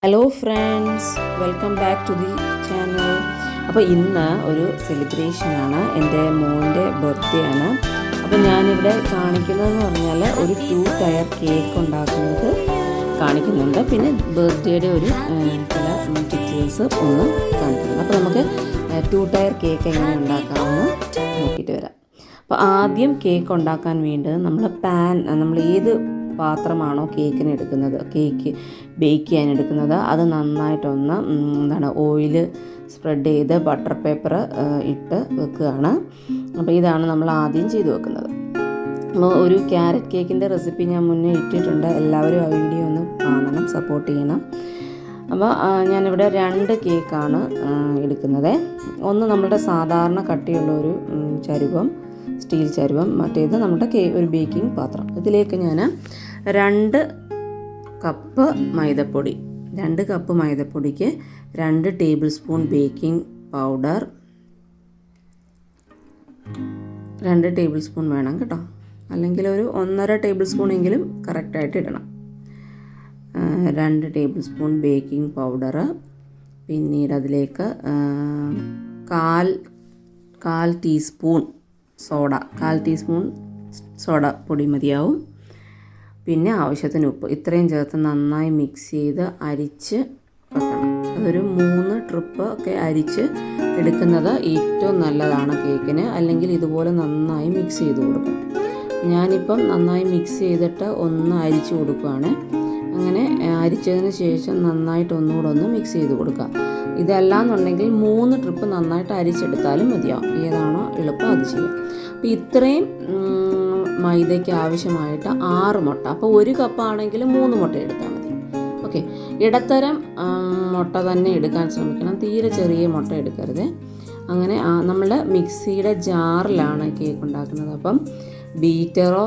Hello friends, welcome back to the channel. അപ്പോൾ ഇന്ന് ഒരു സെലിബ്രേഷനാണ്, എൻ്റെ മോൻ്റെ ബർത്ത്ഡേ ആണ്. അപ്പോൾ ഞാനിവിടെ കാണിക്കുന്നതെന്ന് പറഞ്ഞാൽ ഒരു 2 ടയർ കേക്ക് ഉണ്ടാക്കുന്നത് കാണിക്കുന്നുണ്ട്. പിന്നെ ബർത്ത്ഡേയുടെ ഒരു ചില പിക്ചേഴ്സ് ഒന്ന് കാണിക്കുന്നുണ്ട്. അപ്പോൾ നമുക്ക് 2 ടയർ കേക്ക് എങ്ങനെ ഉണ്ടാക്കാമെന്ന് നോക്കിയിട്ട് വരാം. അപ്പോൾ ആദ്യം കേക്ക് ഉണ്ടാക്കാൻ വേണ്ടത് നമ്മൾ ഏത് പാത്രമാണോ കേക്കിന് എടുക്കുന്നത്, കേക്ക് ബേക്ക് ചെയ്യാൻ എടുക്കുന്നത്, അത് നന്നായിട്ടൊന്ന് ഓയിൽ സ്പ്രെഡ് ചെയ്ത് ബട്ടർ പേപ്പർ ഇട്ട് വെക്കുകയാണ്. അപ്പോൾ ഇതാണ് നമ്മൾ ആദ്യം ചെയ്ത് വെക്കുന്നത്. അപ്പോൾ ഒരു ക്യാരറ്റ് കേക്കിൻ്റെ റെസിപ്പി ഞാൻ മുന്നേ ഇട്ടിട്ടുണ്ട്, എല്ലാവരും ആ വീഡിയോ ഒന്ന് കാണണം, സപ്പോർട്ട് ചെയ്യണം. അപ്പോൾ ഞാനിവിടെ 2 കേക്കാണ് എടുക്കുന്നത്. ഒന്ന് നമ്മുടെ സാധാരണ കട്ടിയുള്ള ഒരു ചരുവം, സ്റ്റീൽ ചരുവം, മറ്റേത് നമ്മുടെ ഒരു ബേക്കിംഗ് പാത്രം. ഇതിലേക്ക് ഞാൻ 2 കപ്പ് മൈദപ്പൊടി, 2 കപ്പ് മൈദപ്പൊടിക്ക് 2 tablespoon baking powder, 2 tablespoon വേണം കേട്ടോ, അല്ലെങ്കിൽ ഒരു 1.5 ടേബിൾ സ്പൂണെങ്കിലും കറക്റ്റായിട്ട് ഇടണം. 2 ടേബിൾ സ്പൂൺ ബേക്കിംഗ് പൗഡർ, പിന്നീട് അതിലേക്ക് കാൽ ടീസ്പൂൺ സോഡ, 1/4 ടീസ്പൂൺ സോഡ പൊടി മതിയാവും. പിന്നെ ആവശ്യത്തിന് ഉപ്പ്. ഇത്രയും ചേർത്ത് നന്നായി മിക്സ് ചെയ്ത് അരിച്ച് വെക്കണം. അതൊരു 3 ട്രിപ്പ് ഒക്കെ അരിച്ച് എടുക്കുന്നത് ഏറ്റവും നല്ലതാണ് കേക്കിന്. അല്ലെങ്കിൽ ഇതുപോലെ നന്നായി മിക്സ് ചെയ്ത് കൊടുക്കണം. ഞാനിപ്പം നന്നായി മിക്സ് ചെയ്തിട്ട് ഒന്ന് അരിച്ച് കൊടുക്കുകയാണ്. അങ്ങനെ അരിച്ചതിന് ശേഷം നന്നായിട്ട് ഒന്നുകൂടെ ഒന്ന് മിക്സ് ചെയ്ത് കൊടുക്കുക. ഇതല്ലാന്നുണ്ടെങ്കിൽ 3 ട്രിപ്പ് നന്നായിട്ട് അരിച്ചെടുത്താലും മതിയാവും. ഏതാണോ എളുപ്പം അത് ചെയ്യാം. അപ്പോൾ ഇത്രയും മൈദയ്ക്ക് ആവശ്യമായിട്ട് 6 മുട്ട. അപ്പോൾ 1 കപ്പാണെങ്കിൽ 3 മുട്ട എടുത്താൽ മതി. ഓക്കെ, ഇടത്തരം മുട്ട തന്നെ എടുക്കാൻ ശ്രമിക്കണം, തീരെ ചെറിയ മുട്ട എടുക്കരുത്. അങ്ങനെ നമ്മൾ മിക്സിയുടെ ജാറിലാണ് കേക്ക് ഉണ്ടാക്കുന്നത്. അപ്പം ബീറ്ററോ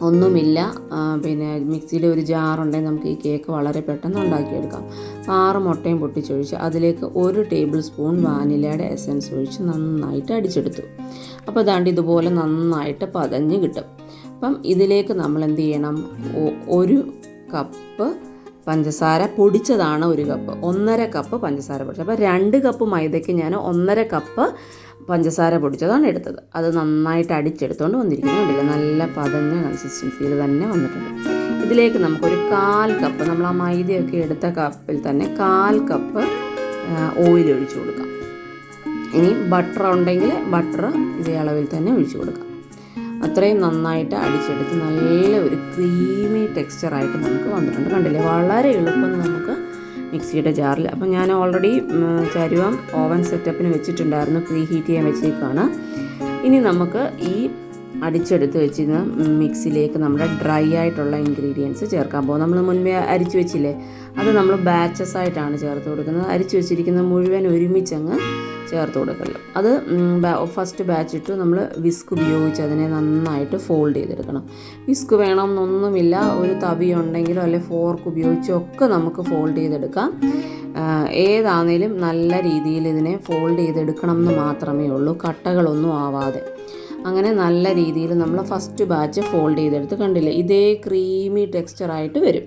ഒന്നുമില്ല, പിന്നെ മിക്സിയുടെ ഒരു ജാറുണ്ടെങ്കിൽ നമുക്ക് ഈ കേക്ക് വളരെ പെട്ടെന്ന് ഉണ്ടാക്കിയെടുക്കാം. 6 മുട്ടയും പൊട്ടിച്ചൊഴിച്ച് അതിലേക്ക് 1 ടേബിൾ സ്പൂൺ വാനിലയുടെ എസൻസ് ഒഴിച്ച് നന്നായിട്ട് അടിച്ചെടുത്തു. അപ്പോൾ അതാണ്ട് ഇതുപോലെ നന്നായിട്ട് പതഞ്ഞ് കിട്ടും. അപ്പം ഇതിലേക്ക് നമ്മൾ എന്ത് ചെയ്യണം, 1 കപ്പ് പഞ്ചസാര പൊടിച്ചതാണ് 1 കപ്പ്, 1.5 കപ്പ് പഞ്ചസാര പൊടിച്ചത്. അപ്പോൾ 2 കപ്പ് മൈദയ്ക്ക് ഞാൻ 1.5 കപ്പ് പഞ്ചസാര പൊടിച്ചതാണ് എടുത്തത്. അത് നന്നായിട്ട് അടിച്ചെടുത്തുകൊണ്ട് വന്നിരിക്കുന്നുണ്ടല്ലോ, നല്ല പതഞ്ഞ കൺസിസ്റ്റൻസിയിൽ തന്നെ വന്നിട്ടുണ്ട്. ഇതിലേക്ക് നമുക്കൊരു 1/4 കപ്പ്, നമ്മൾ ആ മൈദയൊക്കെ എടുത്ത കപ്പിൽ തന്നെ 1/4 കപ്പ് ഓയിൽ ഒഴിച്ചു കൊടുക്കാം. ഇനി ബട്ടർ ഉണ്ടെങ്കിൽ ബട്ടർ ഇതേ അളവിൽ തന്നെ ഒഴിച്ചു കൊടുക്കാം. അത്രയും നന്നായിട്ട് അടിച്ചെടുത്ത് നല്ല ഒരു ക്രീമി ടെക്സ്ചറായിട്ട് നമുക്ക് വന്നിട്ടുണ്ട്. കണ്ടില്ലേ, വളരെ എളുപ്പം നമുക്ക് മിക്സിയുടെ ജാറിൽ. അപ്പം ഞാൻ ഓൾറെഡി ചരുവം ഓവൻ സെറ്റപ്പിന് വെച്ചിട്ടുണ്ടായിരുന്നു, പ്രീ ഹീറ്റ് ചെയ്യാൻ വെച്ചേക്കാണ്. ഇനി നമുക്ക് ഈ അടിച്ചെടുത്ത് വെച്ചിരുന്ന മിക്സിയിലേക്ക് നമ്മുടെ ഡ്രൈ ആയിട്ടുള്ള ഇൻഗ്രീഡിയൻസ് ചേർക്കാൻ പോകും. നമ്മൾ മുൻപേ അരിച്ചു വെച്ചില്ലേ, അത് നമ്മൾ ബാച്ചസ് ആയിട്ടാണ് ചേർത്ത് കൊടുക്കുന്നത്. അരിച്ചു വെച്ചിരിക്കുന്ന മുഴുവൻ ഒരുമിച്ചങ്ങ് ചേർത്ത് കൊടുക്കല്ലോ. അത് ഫസ്റ്റ് ബാച്ച് ഇട്ട് നമ്മൾ വിസ്ക് ഉപയോഗിച്ച് അതിനെ നന്നായിട്ട് ഫോൾഡ് ചെയ്തെടുക്കണം. വിസ്ക് വേണമെന്നൊന്നുമില്ല, ഒരു തവി ഉണ്ടെങ്കിലോ അല്ലെങ്കിൽ ഫോർക്ക് ഉപയോഗിച്ചോ ഒക്കെ നമുക്ക് ഫോൾഡ് ചെയ്തെടുക്കാം. ഏതാണേലും നല്ല രീതിയിൽ ഇതിനെ ഫോൾഡ് ചെയ്തെടുക്കണം എന്ന് മാത്രമേ ഉള്ളൂ, കട്ടകളൊന്നും ആവാതെ. അങ്ങനെ നല്ല രീതിയിൽ നമ്മൾ ഫസ്റ്റ് ബാച്ച് ഫോൾഡ് ചെയ്തെടുത്ത് കണ്ടില്ലേ, ഇതേ ക്രീമി ടെക്സ്ചറായിട്ട് വരും.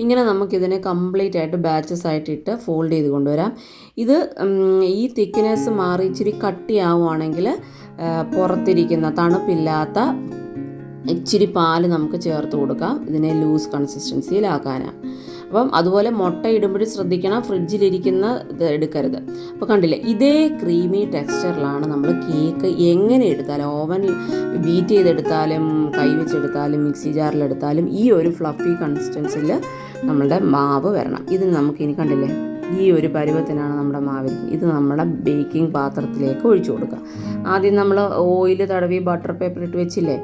ഇങ്ങനെ നമുക്കിതിനെ കംപ്ലീറ്റ് ആയിട്ട് ബാച്ചസ് ആയിട്ടിട്ട് ഫോൾഡ് ചെയ്ത് കൊണ്ടുവരാം. ഇത് ഈ തിക്നെസ് മാറി ഇച്ചിരി കട്ടിയാവുകയാണെങ്കിൽ പുറത്തിരിക്കുന്ന തണുപ്പില്ലാത്ത ഇച്ചിരി പാല് നമുക്ക് ചേർത്ത് കൊടുക്കാം, ഇതിനെ ലൂസ് കൺസിസ്റ്റൻസിയിലാക്കാനാണ്. അപ്പം അതുപോലെ മുട്ട ഇടുമ്പോഴും ശ്രദ്ധിക്കണം, ഫ്രിഡ്ജിലിരിക്കുന്ന ഇത് എടുക്കരുത്. അപ്പോൾ കണ്ടില്ലേ, ഇതേ ക്രീമി ടെക്സ്ചറിലാണ് നമ്മൾ കേക്ക് എങ്ങനെ എടുത്താലും, ഓവനിൽ ബീറ്റ് ചെയ്തെടുത്താലും കൈ വെച്ചെടുത്താലും മിക്സി ജാറിലെടുത്താലും ഈ ഒരു ഫ്ലഫി കൺസിസ്റ്റൻസിൽ നമ്മളുടെ മാവ് വരണം. ഇത് നമുക്കിനി കണ്ടില്ലേ, ഈ ഒരു പരുവത്തിനാണ് നമ്മുടെ മാവ്. ഇത് നമ്മുടെ ബേക്കിംഗ് പാത്രത്തിലേക്ക് ഒഴിച്ചു കൊടുക്കുക. ആദ്യം നമ്മൾ ഓയിൽ തടവി ബട്ടർ പേപ്പർ ഇട്ട് വെച്ചില്ലേ,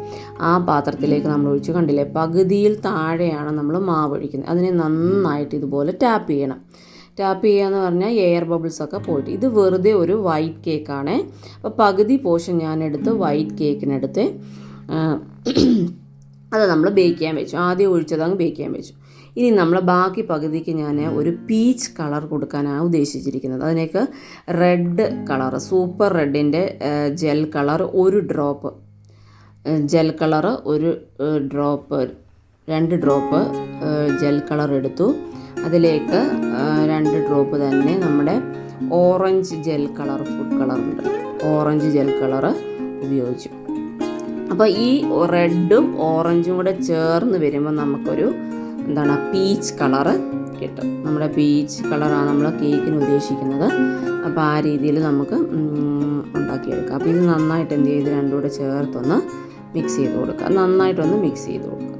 ആ പാത്രത്തിലേക്ക് നമ്മൾ ഒഴിച്ച് കണ്ടില്ലേ, പകുതിയിൽ താഴെയാണ് നമ്മൾ മാവ് ഒഴിക്കുന്നത്. അതിനെ നന്നായിട്ട് ഇതുപോലെ ടാപ്പ് ചെയ്യണം. ടാപ്പ് ചെയ്യുകയെന്ന് പറഞ്ഞാൽ എയർ ബബിൾസൊക്കെ പോയിട്ട്. ഇത് വെറുതെ ഒരു വൈറ്റ് കേക്കാണ്. അപ്പോൾ പകുതി പോർഷൻ ഞാനെടുത്ത് വൈറ്റ് കേക്കിനെടുത്ത് അത് നമ്മൾ ബേക്ക് ചെയ്യാൻ വെച്ചു. ആദ്യം ഒഴിച്ചതങ്ങ് ബേക്ക് ചെയ്യാൻ വെച്ചു. ഇനി നമ്മൾ ബാക്കി പകുതിക്ക് ഞാൻ ഒരു പീച്ച് കളർ കൊടുക്കാനാണ് ഉദ്ദേശിച്ചിരിക്കുന്നത്. അതിലേക്ക് റെഡ് കളർ, സൂപ്പർ റെഡിൻ്റെ gel colour 1 drop, gel colour 1 drop, 2 drop gel colour എടുത്തു. അതിലേക്ക് 2 ഡ്രോപ്പ് തന്നെ നമ്മുടെ orange gel colour, food colour ഉണ്ട്, ഓറഞ്ച് ജെൽ കളറ് ഉപയോഗിച്ചു. അപ്പോൾ ഈ റെഡും ഓറഞ്ചും കൂടെ ചേർന്ന് വരുമ്പോൾ നമുക്കൊരു പീച്ച് കളറ് കിട്ടും. നമ്മുടെ പീച്ച് കളറാണ് നമ്മൾ കേക്കിന് ഉദ്ദേശിക്കുന്നത്. അപ്പോൾ ആ രീതിയിൽ നമുക്ക് ഉണ്ടാക്കിയെടുക്കാം. അപ്പോൾ ഇത് നന്നായിട്ട് എന്ത് ചെയ്ത് രണ്ടും കൂടെ ചേർത്തൊന്ന് മിക്സ് ചെയ്ത് കൊടുക്കുക. നന്നായിട്ടൊന്ന് മിക്സ് ചെയ്ത് കൊടുക്കുക.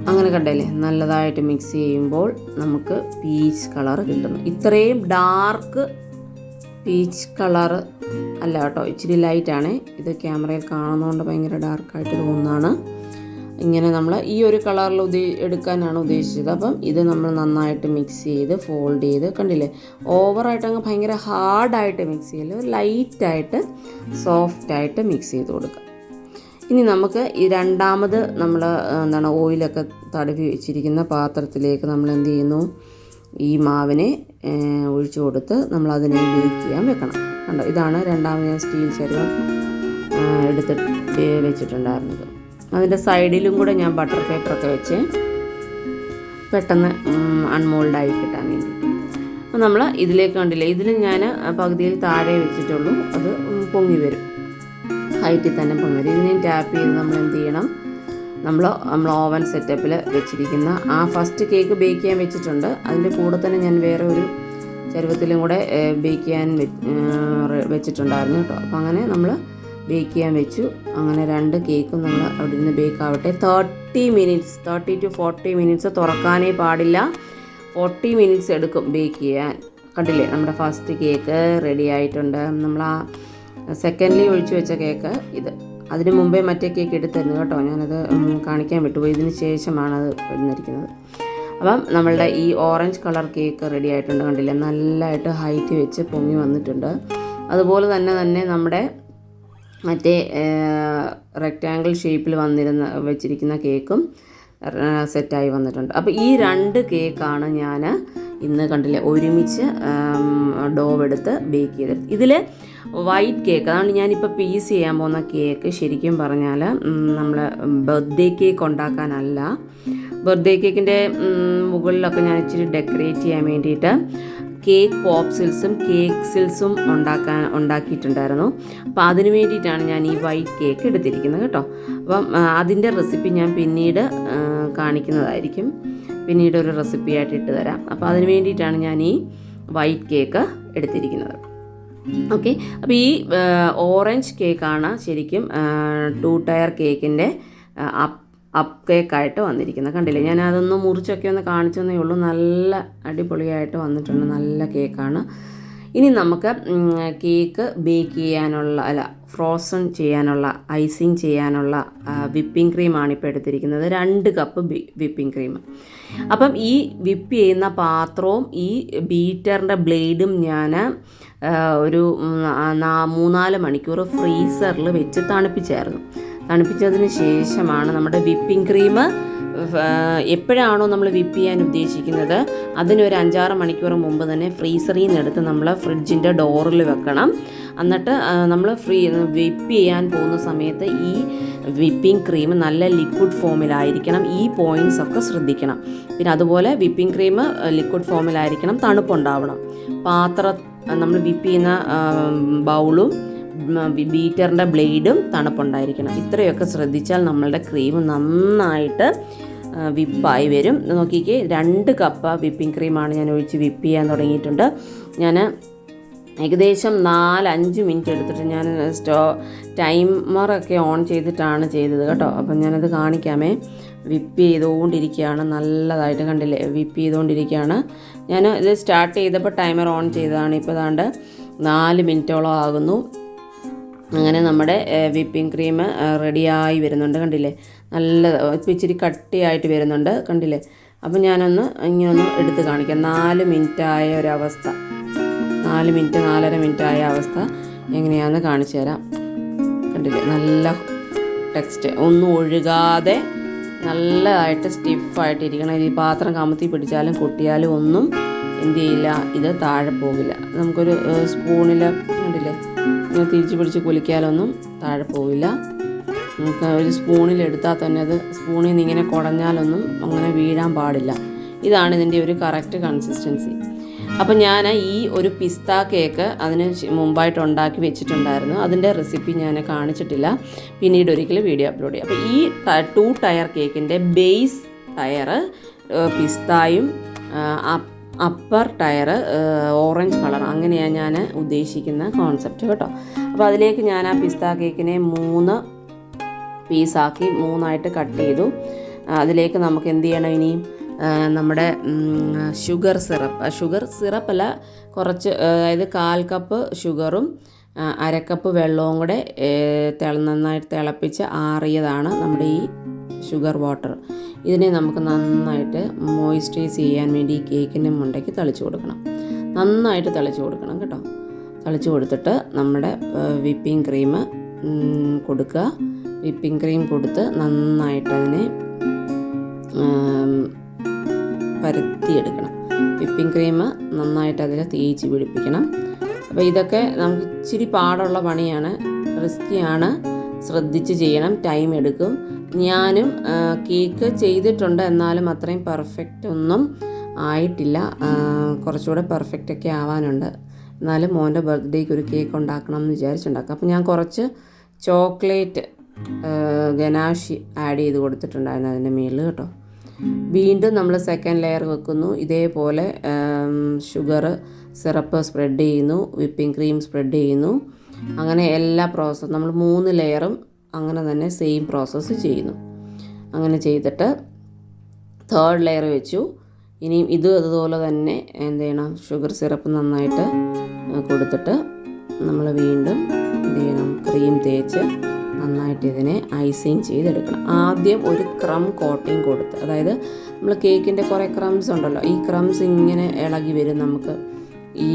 അങ്ങനെ കണ്ടല്ലേ, നല്ലതായിട്ട് മിക്സ് ചെയ്യുമ്പോൾ നമുക്ക് പീച്ച് കളർ കിട്ടുന്നു. ഇത്രയും ഡാർക്ക് പീച്ച് കളർ അല്ല കേട്ടോ, ഇച്ചിരി ലൈറ്റാണ്. ഇത് ക്യാമറയിൽ കാണുന്നതുകൊണ്ട് ഭയങ്കര ഡാർക്കായിട്ട് തോന്നുന്നതാണ്. ഇങ്ങനെ നമ്മൾ ഈ ഒരു കളറിൽ എടുക്കാനാണ് ഉദ്ദേശിച്ചത്. അപ്പം ഇത് നമ്മൾ നന്നായിട്ട് മിക്സ് ചെയ്ത് ഫോൾഡ് ചെയ്ത്, കണ്ടില്ലേ, ഓവറായിട്ട് അങ്ങ് ഭയങ്കര ഹാർഡായിട്ട് മിക്സ് ചെയ്യല്, ലൈറ്റായിട്ട് സോഫ്റ്റായിട്ട് മിക്സ് ചെയ്ത് കൊടുക്കുക. ഇനി നമുക്ക് ഈ രണ്ടാമത് നമ്മൾ ഓയിലൊക്കെ തടവി വെച്ചിരിക്കുന്ന പാത്രത്തിലേക്ക് നമ്മൾ എന്ത് ചെയ്യുന്നു, ഈ മാവിനെ ഒഴിച്ചു കൊടുത്ത് നമ്മളതിനെ ബേക്ക് ചെയ്യാൻ വെക്കണം. കണ്ടോ, ഇതാണ് രണ്ടാമത് ഞാൻ സ്റ്റീൽ ചരുവം എടുത്തിട്ട് വെച്ചിട്ടുണ്ടായിരുന്നത്. അതിൻ്റെ സൈഡിലും കൂടെ ഞാൻ ബട്ടർ പേപ്പറൊക്കെ വെച്ച് പെട്ടെന്ന് അൺമോൾഡായി കിട്ടാൻ വേണ്ടി. അപ്പോൾ നമ്മൾ ഇതിലേക്ക് കണ്ടില്ലേ, ഇതിൽ ഞാൻ പകുതിയിൽ താഴെ വെച്ചിട്ടുള്ളൂ, അത് പൊങ്ങി വരും, ഹൈറ്റിൽ തന്നെ പൊങ്ങി വരും. ഇതിനെയും ടാപ്പ് ചെയ്ത് നമ്മൾ എന്ത് ചെയ്യണം, നമ്മൾ ഓവൻ സെറ്റപ്പിൽ വെച്ചിരിക്കുന്ന ആ ഫസ്റ്റ് കേക്ക് ബേക്ക് ചെയ്യാൻ വെച്ചിട്ടുണ്ട്. അതിൻ്റെ കൂടെ തന്നെ ഞാൻ വേറെ ഒരു ചരുവത്തിലും കൂടെ ബേക്ക് ചെയ്യാൻ വെച്ചിട്ടുണ്ടായിരുന്നു കേട്ടോ. അപ്പോൾ അങ്ങനെ നമ്മൾ ബേക്ക് ചെയ്യാൻ വെച്ചു. അങ്ങനെ 2 കേക്കും നമ്മൾ അവിടെ നിന്ന് ബേക്ക് ആവട്ടെ. 30 to 40 മിനിറ്റ്സ് തുറക്കാനേ പാടില്ല. 40 മിനിറ്റ്സ് എടുക്കും ബേക്ക് ചെയ്യാൻ. കണ്ടില്ലേ, നമ്മുടെ ഫസ്റ്റ് കേക്ക് റെഡി ആയിട്ടുണ്ട്. നമ്മൾ ആ സെക്കൻഡ്ലി ഒഴിച്ചു വെച്ച കേക്ക് ഇത്. അതിന് മുമ്പേ മറ്റേ കേക്ക് എടുത്തിരുന്നു കേട്ടോ, ഞാനത് കാണിക്കാൻ വിട്ടുപോയി. ഇതിന് ശേഷമാണ് അത് വന്നിരിക്കുന്നത്. അപ്പം നമ്മളുടെ ഈ ഓറഞ്ച് കളർ കേക്ക് റെഡി ആയിട്ടുണ്ട്. കണ്ടില്ലേ, നല്ലതായിട്ട് ഹൈറ്റ് വെച്ച് പൊങ്ങി വന്നിട്ടുണ്ട്. അതുപോലെ തന്നെ നമ്മുടെ മറ്റേ റെക്റ്റാങ്കിൾ ഷേപ്പിൽ വെച്ചിരിക്കുന്ന കേക്കും സെറ്റായി വന്നിട്ടുണ്ട്. അപ്പോൾ ഈ 2 കേക്കാണ് ഞാൻ ഇന്ന് കണ്ടില്ലേ ഒരുമിച്ച് ഡോവ് എടുത്ത് ബേക്ക് ചെയ്തെടുത്ത്. ഇതിൽ വൈറ്റ് കേക്ക്, അതാണ് ഞാനിപ്പോൾ പീസ് ചെയ്യാൻ പോകുന്ന കേക്ക്. ശരിക്കും പറഞ്ഞാൽ നമ്മൾ ബർത്ത്ഡേ കേക്ക് ഉണ്ടാക്കാനല്ല. ബർത്ത്ഡേ കേക്കിൻ്റെ മുകളിലൊക്കെ ഞാൻ ഇച്ചിരി ഡെക്കറേറ്റ് ചെയ്യാൻ വേണ്ടിയിട്ട് കേക്ക് പോപ്സിൽസും കേക്ക്സിൽസും ഉണ്ടാക്കിയിട്ടുണ്ടായിരുന്നു. അപ്പോൾ അതിന് വേണ്ടിയിട്ടാണ് ഞാൻ ഈ വൈറ്റ് കേക്ക് എടുത്തിരിക്കുന്നത് കേട്ടോ. അപ്പം അതിൻ്റെ റെസിപ്പി ഞാൻ പിന്നീട് കാണിക്കുന്നതായിരിക്കും, പിന്നീട് ഒരു റെസിപ്പിയായിട്ട് ഇട്ട് തരാം. അപ്പോൾ അതിന് വേണ്ടിയിട്ടാണ് ഞാൻ ഈ വൈറ്റ് കേക്ക് എടുത്തിരിക്കുന്നത്. ഓക്കെ, അപ്പോൾ ഈ ഓറഞ്ച് കേക്കാണ് ശരിക്കും 2 ടയർ കേക്കിൻ്റെ അപ്പ് കേക്കായിട്ട് വന്നിരിക്കുന്നത്. കണ്ടില്ലേ, ഞാൻ അതൊന്ന് മുറിച്ചൊക്കെ ഒന്ന് കാണിച്ചെന്നേ ഉള്ളൂ. നല്ല അടിപൊളിയായിട്ട് വന്നിട്ടുണ്ട്, നല്ല കേക്കാണ്. ഇനി നമുക്ക് കേക്ക് ബേക്ക് ചെയ്യാനുള്ള ഫ്രോസൺ ചെയ്യാനുള്ള ഐസിങ് ചെയ്യാനുള്ള വിപ്പിംഗ് ക്രീമാണ് ഇപ്പോൾ എടുത്തിരിക്കുന്നത്. 2 കപ്പ് വിപ്പിംഗ് ക്രീം. അപ്പം ഈ വിപ്പ് ചെയ്യുന്ന പാത്രവും ഈ ബീറ്ററിൻ്റെ ബ്ലേഡും ഞാൻ ഒരു 3-4 മണിക്കൂർ ഫ്രീസറിൽ വെച്ച് തണുപ്പിച്ചതിന് ശേഷമാണ് നമ്മുടെ വിപ്പിംഗ് ക്രീം എപ്പോഴാണോ നമ്മൾ വിപ്പ് ചെയ്യാൻ ഉദ്ദേശിക്കുന്നത് അതിനൊരു 5-6 മണിക്കൂർ മുമ്പ് തന്നെ ഫ്രീസറിൽ നിന്ന് എടുത്ത് നമ്മൾ ഫ്രിഡ്ജിൻ്റെ ഡോറിൽ വെക്കണം. എന്നിട്ട് നമ്മൾ വിപ്പ് ചെയ്യാൻ പോകുന്ന സമയത്ത് ഈ വിപ്പിംഗ് ക്രീം നല്ല ലിക്വിഡ് ഫോമിലായിരിക്കണം. ഈ പോയിൻറ്റ്സ് ഒക്കെ ശ്രദ്ധിക്കണം. പിന്നെ അതുപോലെ വിപ്പിംഗ് ക്രീം ലിക്വിഡ് ഫോമിലായിരിക്കണം, തണുപ്പുണ്ടാവണം. നമ്മൾ വിപ്പ് ചെയ്യുന്ന ബൗളും ബീറ്ററിൻ്റെ ബ്ലേഡും തണുപ്പുണ്ടായിരിക്കണം. ഇത്രയൊക്കെ ശ്രദ്ധിച്ചാൽ നമ്മളുടെ ക്രീം നന്നായിട്ട് വിപ്പായി വരും. നോക്കിക്കേ, 2 കപ്പ് വിപ്പിംഗ് ക്രീമാണ് ഞാൻ ഒഴിച്ച് വിപ്പ് ചെയ്യാൻ തുടങ്ങിയിട്ടുണ്ട്. ഞാൻ ഏകദേശം 4-5 മിനിറ്റ് എടുത്തിട്ട് ഞാൻ ടൈമറൊക്കെ ഓൺ ചെയ്തിട്ടാണ് ചെയ്തത് കേട്ടോ. അപ്പം ഞാനത് കാണിക്കാമേ. വിപ്പ് ചെയ്തുകൊണ്ടിരിക്കുകയാണ്, നല്ലതായിട്ട് കണ്ടില്ലേ, വിപ്പ് ചെയ്തുകൊണ്ടിരിക്കുകയാണ്. ഞാൻ ഇത് സ്റ്റാർട്ട് ചെയ്തപ്പോൾ ടൈമർ ഓൺ ചെയ്തതാണ്. ഇപ്പോൾ ഏതാണ്ട് 4 മിനിറ്റോളം ആകുന്നു. അങ്ങനെ നമ്മുടെ വിപ്പിംഗ് ക്രീം റെഡിയായി വരുന്നുണ്ട്. കണ്ടില്ലേ, നല്ല ഇപ്പോൾ ഇച്ചിരി കട്ടിയായിട്ട് വരുന്നുണ്ട്, കണ്ടില്ലേ. അപ്പം ഞാനൊന്ന് ഇങ്ങനൊന്ന് എടുത്ത് കാണിക്കാം. 4 മിനിറ്റായ ഒരവസ്ഥ, 4 മിനിറ്റ് 4.5 മിനിറ്റായ അവസ്ഥ എങ്ങനെയാണെന്ന് കാണിച്ചു തരാം. കണ്ടില്ലേ, നല്ല ടെക്സ്റ്റ്, ഒന്നും ഒഴുകാതെ നല്ലതായിട്ട് സ്റ്റിഫായിട്ടിരിക്കണം. ഈ പാത്രം കമത്തി പിടിച്ചാലും കൊട്ടിയാലും ഒന്നും എന്ത് ചെയ്യില്ല, ഇത് താഴെ പോകില്ല. നമുക്കൊരു സ്പൂണിൽ കണ്ടില്ലേ, തിരിച്ച് പിടിച്ച് കുലിക്കാലൊന്നും താഴെ പോവില്ല. നമുക്ക് ഒരു സ്പൂണിലെടുത്താൽ തന്നെ അത് സ്പൂണിൽ നിന്ന് ഇങ്ങനെ കുടഞ്ഞാലൊന്നും അങ്ങനെ വീഴാൻ പാടില്ല. ഇതാണ് ഇതിൻ്റെ ഒരു കറക്റ്റ് കൺസിസ്റ്റൻസി. അപ്പം ഞാൻ ഈ ഒരു പിസ്ത കേക്ക് അതിന് മുമ്പായിട്ട് ഉണ്ടാക്കി വെച്ചിട്ടുണ്ടായിരുന്നു. അതിൻ്റെ റെസിപ്പി ഞാൻ കാണിച്ചിട്ടില്ല, പിന്നീട് ഒരിക്കലും വീഡിയോ അപ്ലോഡ് ചെയ്യാം. അപ്പോൾ ഈ 2 ടയർ കേക്കിൻ്റെ ബേസ് ടയർ പിസ്തായും അപ്പർ ടയർ ഓറഞ്ച് കളർ, അങ്ങനെയാണ് ഞാൻ ഉദ്ദേശിക്കുന്ന കോൺസെപ്റ്റ് കേട്ടോ. അപ്പോൾ അതിലേക്ക് ഞാൻ ആ പിസ്ത കേക്കിനെ 3 പീസാക്കി 3ആയിട്ട് കട്ട് ചെയ്തു. അതിലേക്ക് നമുക്ക് എന്ത് ചെയ്യണം ഇനി, നമ്മുടെ ഷുഗർ സിറപ്പല്ല, കുറച്ച് അതായത് 1/4 കപ്പ് ഷുഗറും 1/2 കപ്പ് വെള്ളവും കൂടെ നന്നായിട്ട് തിളപ്പിച്ച് ആറിയതാണ് നമ്മുടെ ഈ ഷുഗർ വാട്ടർ. ഇതിനെ നമുക്ക് നന്നായിട്ട് മോയ്സ്ചറൈസ് ചെയ്യാൻ വേണ്ടി ഈ കേക്കിൻ്റെ മുണ്ടയ്ക്ക് തളിച്ച് കൊടുക്കണം. നന്നായിട്ട് തളിച്ച് കൊടുക്കണം കേട്ടോ. തളിച്ച് കൊടുത്തിട്ട് നമ്മുടെ വിപ്പിംഗ് ക്രീം കൊടുക്കുക. വിപ്പിംഗ് ക്രീം കൊടുത്ത് നന്നായിട്ട് അതിനെ പരത്തിയെടുക്കണം. വിപ്പിംഗ് ക്രീം നന്നായിട്ട് അതിൽ തേച്ച് പിടിപ്പിക്കണം. അപ്പോൾ ഇതൊക്കെ നമുക്ക് ഇച്ചിരി പാടുള്ള പണിയാണ്, റിസ്ക്കിയാണ്, ശ്രദ്ധിച്ച് ചെയ്യണം, ടൈം എടുക്കും. ഞാനും കേക്ക് ചെയ്തിട്ടുണ്ട്, എന്നാലും അത്രയും പെർഫെക്റ്റ് ഒന്നും ആയിട്ടില്ല. കുറച്ചുകൂടെ പെർഫെക്റ്റൊക്കെ ആവാനുണ്ട്. എന്നാലും മോൻ്റെ ബർത്ത്ഡേക്ക് ഒരു കേക്ക് ഉണ്ടാക്കണം എന്ന് വിചാരിച്ചുണ്ടാക്കാം. അപ്പോൾ ഞാൻ കുറച്ച് ചോക്ലേറ്റ് ഗനാഷ് ആഡ് ചെയ്ത് കൊടുത്തിട്ടുണ്ടായിരുന്നു അതിൻ്റെ മേളിൽ കേട്ടോ. വീണ്ടും നമ്മൾ സെക്കൻഡ് ലെയർ വെക്കുന്നു. ഇതേപോലെ ഷുഗർ സിറപ്പ് സ്പ്രെഡ് ചെയ്യുന്നു, വിപ്പിംഗ് ക്രീം സ്പ്രെഡ് ചെയ്യുന്നു. അങ്ങനെ എല്ലാ പ്രോസസ്സും നമ്മൾ 3 ലെയറും അങ്ങനെ തന്നെ സെയിം പ്രോസസ്സ് ചെയ്യുന്നു. അങ്ങനെ ചെയ്തിട്ട് 3rd ലെയർ വെച്ചു. ഇനിയും അതുപോലെ തന്നെ എന്ത് ചെയ്യണം, ഷുഗർ സിറപ്പ് നന്നായിട്ട് കൊടുത്തിട്ട് നമ്മൾ വീണ്ടും എന്ത് ചെയ്യണം, ക്രീം തേച്ച് നന്നായിട്ട് ഇതിനെ ഐസിങ് ചെയ്തെടുക്കണം. ആദ്യം ഒരു ക്രം കോട്ടിങ് കൊടുത്ത്, അതായത് നമ്മൾ കേക്കിൻ്റെ കുറേ ക്രംസ് ഉണ്ടല്ലോ, ഈ ക്രംസ് ഇങ്ങനെ ഇളകി വരും നമുക്ക് ഈ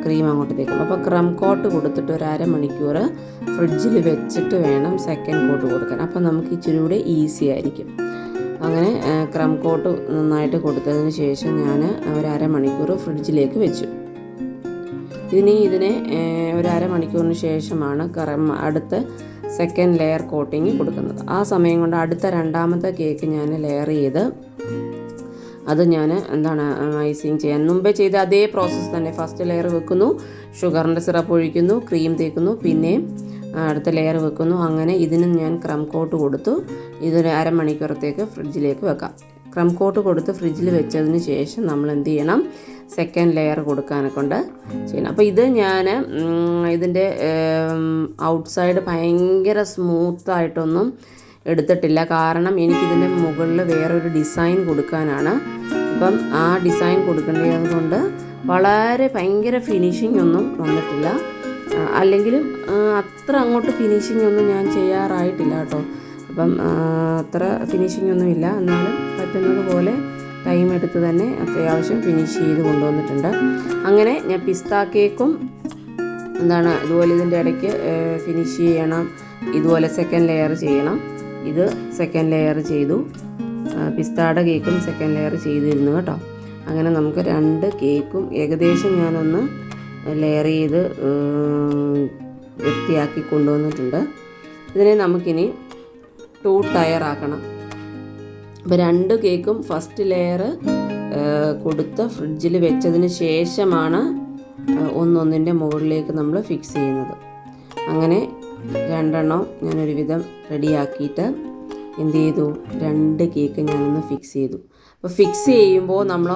ക്രീം അങ്ങോട്ട് തേക്കും. അപ്പോൾ ക്രം കോട്ട് കൊടുത്തിട്ട് ഒരു 1/2 മണിക്കൂർ ഫ്രിഡ്ജിൽ വെച്ചിട്ട് വേണം സെക്കൻഡ് കോട്ട് കൊടുക്കാൻ. അപ്പോൾ നമുക്ക് ഇച്ചിരി കൂടെ ഈസി ആയിരിക്കും. അങ്ങനെ ക്രം കോട്ട് നന്നായിട്ട് കൊടുത്തതിന് ശേഷം ഞാൻ ഒരു 1/2 മണിക്കൂർ ഫ്രിഡ്ജിലേക്ക് വെച്ചു. ഇതിനെ ഒരു 1/2 മണിക്കൂറിന് ശേഷമാണ് അടുത്ത സെക്കൻഡ് ലെയർ കോട്ടിങ് കൊടുക്കുന്നത്. ആ സമയം കൊണ്ട് അടുത്ത 2ാമത്തെ കേക്ക് ഞാൻ ലെയർ ചെയ്ത് അത് ഞാൻ ഐസിങ് ചെയ്യാൻ മുമ്പേ ചെയ്ത അതേ പ്രോസസ്സ് തന്നെ. ഫസ്റ്റ് ലെയർ വെക്കുന്നു, ഷുഗറിൻ്റെ സിറപ്പ് ഒഴിക്കുന്നു, ക്രീം തേക്കുന്നു, പിന്നെയും അടുത്ത ലെയർ വെക്കുന്നു. അങ്ങനെ ഇതിനും ഞാൻ ക്രം കോട്ട് കൊടുത്തു. ഇതൊരു 1/2 മണിക്കൂറത്തേക്ക് ഫ്രിഡ്ജിലേക്ക് വെക്കാം. ക്രം കോട്ട് കൊടുത്ത് ഫ്രിഡ്ജിൽ വെച്ചതിന് ശേഷം നമ്മൾ എന്ത് ചെയ്യണം, സെക്കൻഡ് ലെയർ കൊടുക്കാനെ കൊണ്ട് ചെയ്യണം. അപ്പോൾ ഇത് ഞാൻ ഇതിൻ്റെ ഔട്ട്സൈഡ് ഭയങ്കര സ്മൂത്തായിട്ടൊന്നും എടുത്തിട്ടില്ല, കാരണം എനിക്കിതിൻ്റെ മുകളിൽ വേറൊരു ഡിസൈൻ കൊടുക്കാനാണ്. അപ്പം ആ ഡിസൈൻ കൊടുക്കേണ്ടത് കൊണ്ട് ഭയങ്കര ഫിനിഷിംഗ് ഒന്നും വന്നിട്ടില്ല. അല്ലെങ്കിലും അത്ര അങ്ങോട്ട് ഫിനിഷിംഗ് ഒന്നും ഞാൻ ചെയ്യാറായിട്ടില്ല കേട്ടോ. അപ്പം അത്ര ഫിനിഷിംഗ് ഒന്നുമില്ല, എന്നാലും പറ്റുന്നത് പോലെ ടൈം എടുത്ത് തന്നെ അത്യാവശ്യം ഫിനിഷ് ചെയ്ത് കൊണ്ടുവന്നിട്ടുണ്ട്. അങ്ങനെ ഞാൻ പിസ്ത കേക്കും ഇതുപോലെ ഇതിൻ്റെ ഇടയ്ക്ക് ഫിനിഷ് ചെയ്യണം. ഇതുപോലെ സെക്കൻഡ് ലെയർ ചെയ്യണം. ഇത് സെക്കൻഡ് ലെയർ ചെയ്തു. പിസ്തായുടെ കേക്കും സെക്കൻഡ് ലെയർ ചെയ്തിരുന്നു കേട്ടോ. അങ്ങനെ നമുക്ക് 2 കേക്കും ഏകദേശം ഞാനൊന്ന് ലെയർ ചെയ്ത് വൃത്തിയാക്കി കൊണ്ടുവന്നിട്ടുണ്ട്. ഇതിനെ നമുക്കിനി 2 ടയർ ആക്കണം. അപ്പോൾ 2 കേക്കും ഫസ്റ്റ് ലെയർ കൊടുത്ത് ഫ്രിഡ്ജിൽ വെച്ചതിന് ശേഷമാണ് ഒന്നൊന്നിൻ്റെ മുകളിലേക്ക് നമ്മൾ ഫിക്സ് ചെയ്യുന്നത്. അങ്ങനെ 2 ഞാനൊരുവിധം റെഡിയാക്കിയിട്ട് എന്ത് ചെയ്തു, 2 കേക്ക് ഞാനൊന്ന് ഫിക്സ് ചെയ്തു. അപ്പോൾ ഫിക്സ് ചെയ്യുമ്പോൾ നമ്മൾ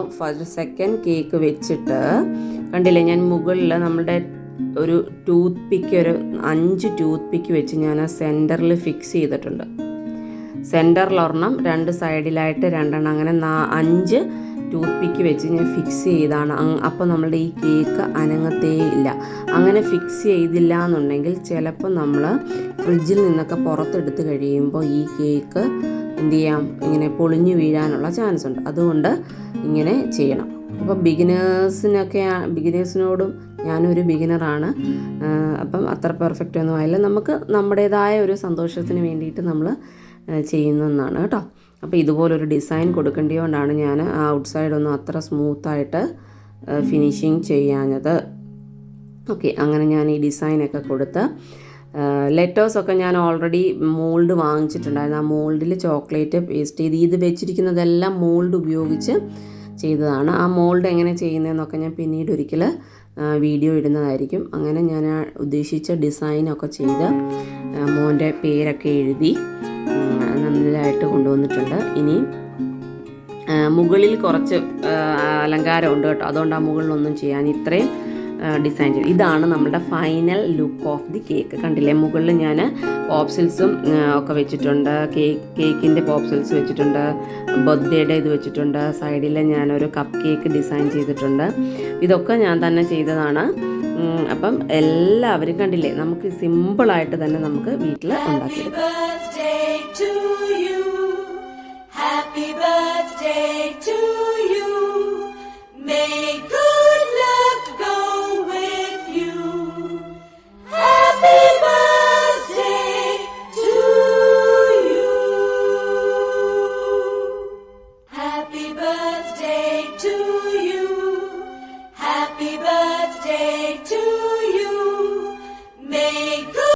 സെക്കൻഡ് കേക്ക് വെച്ചിട്ട് കണ്ടില്ലേ, ഞാൻ മുകളിൽ നമ്മളുടെ ഒരു ടൂത്ത് പിക്ക്, ഒരു 5 ടൂത്ത് പിക്ക് വെച്ച് ഞാൻ ആ സെൻറ്ററിൽ ഫിക്സ് ചെയ്തിട്ടുണ്ട്. സെൻറ്ററിൽ 1, 2 സൈഡിലായിട്ട് 2, അങ്ങനെ 5 ടൂത്ത് പിക്ക് വെച്ച് ഞാൻ ഫിക്സ് ചെയ്താണ്. അപ്പോൾ നമ്മളുടെ ഈ കേക്ക് അനങ്ങത്തേ ഇല്ല. അങ്ങനെ ഫിക്സ് ചെയ്തില്ല എന്നുണ്ടെങ്കിൽ ചിലപ്പോൾ നമ്മൾ ഫ്രിഡ്ജിൽ നിന്നൊക്കെ പുറത്തെടുത്ത് കഴിയുമ്പോൾ ഈ കേക്ക് എന്ത് ചെയ്യാം, ഇങ്ങനെ പൊളിഞ്ഞു വീഴാനുള്ള ചാൻസ് ഉണ്ട്. അതുകൊണ്ട് ഇങ്ങനെ ചെയ്യണം. അപ്പോൾ ബിഗിനേഴ്സിനോടും ഞാനൊരു ബിഗിനറാണ്, അപ്പം അത്ര പെർഫെക്റ്റ് ഒന്നും ആയില്ല. നമുക്ക് നമ്മുടേതായ ഒരു സന്തോഷത്തിന് വേണ്ടിയിട്ട് നമ്മൾ ചെയ്യുന്നതാണ് കേട്ടോ. അപ്പോൾ ഇതുപോലൊരു ഡിസൈൻ കൊടുക്കേണ്ടതുകൊണ്ടാണ് ഞാൻ ഔട്ട്സൈഡൊന്നും അത്ര സ്മൂത്തായിട്ട് ഫിനിഷിങ് ചെയ്യാഞ്ഞത്. ഓക്കെ, അങ്ങനെ ഞാൻ ഈ ഡിസൈനൊക്കെ കൊടുത്ത് ലെറ്റേഴ്സൊക്കെ ഞാൻ ഓൾറെഡി മോൾഡ് വാങ്ങിച്ചിട്ടുണ്ടായിരുന്നു. ആ മോൾഡിൽ ചോക്ലേറ്റ് പേസ്റ്റ് ചെയ്ത് ഇത് വെച്ചിരിക്കുന്നതെല്ലാം മോൾഡ് ഉപയോഗിച്ച് ചെയ്തതാണ്. ആ മോൾഡ് എങ്ങനെ ചെയ്യുന്നതെന്നൊക്കെ ഞാൻ പിന്നീട് ഒരിക്കൽ വീഡിയോ ഇടുന്നതായിരിക്കും. അങ്ങനെ ഞാൻ ഉദ്ദേശിച്ച ഡിസൈനൊക്കെ ചെയ്ത് മോൻ്റെ പേരൊക്കെ എഴുതി നല്ലതായിട്ട് കൊണ്ടുവന്നിട്ടുണ്ട്. ഇനി മുകളിൽ കുറച്ച് അലങ്കാരമുണ്ട് കേട്ടോ, അതുകൊണ്ട് ആ മുകളിലൊന്നും ചെയ്യാൻ ഇത്രയും ഡിസൈൻ ചെയ്തു. ഇതാണ് നമ്മുടെ final look of the cake. കണ്ടില്ലേ, മുകളിൽ ഞാൻ പോപ്സിൽസും ഒക്കെ വെച്ചിട്ടുണ്ട്, കേക്കിൻ്റെ പോപ്സിൽസ് വെച്ചിട്ടുണ്ട്, ബർത്ത്ഡേയുടെ ഇത് വെച്ചിട്ടുണ്ട്, സൈഡിൽ ഞാനൊരു കപ്പ് കേക്ക് ഡിസൈൻ ചെയ്തിട്ടുണ്ട്. ഇതൊക്കെ ഞാൻ തന്നെ ചെയ്തതാണ്. അപ്പം എല്ലാവരും കണ്ടില്ലേ, നമുക്ക് സിമ്പിളായിട്ട് തന്നെ നമുക്ക് വീട്ടിൽ ഉണ്ടാക്കിയെടുക്കാം. Happy birthday to you. May good luck go with you. Happy birthday to you. Happy birthday to you. Happy birthday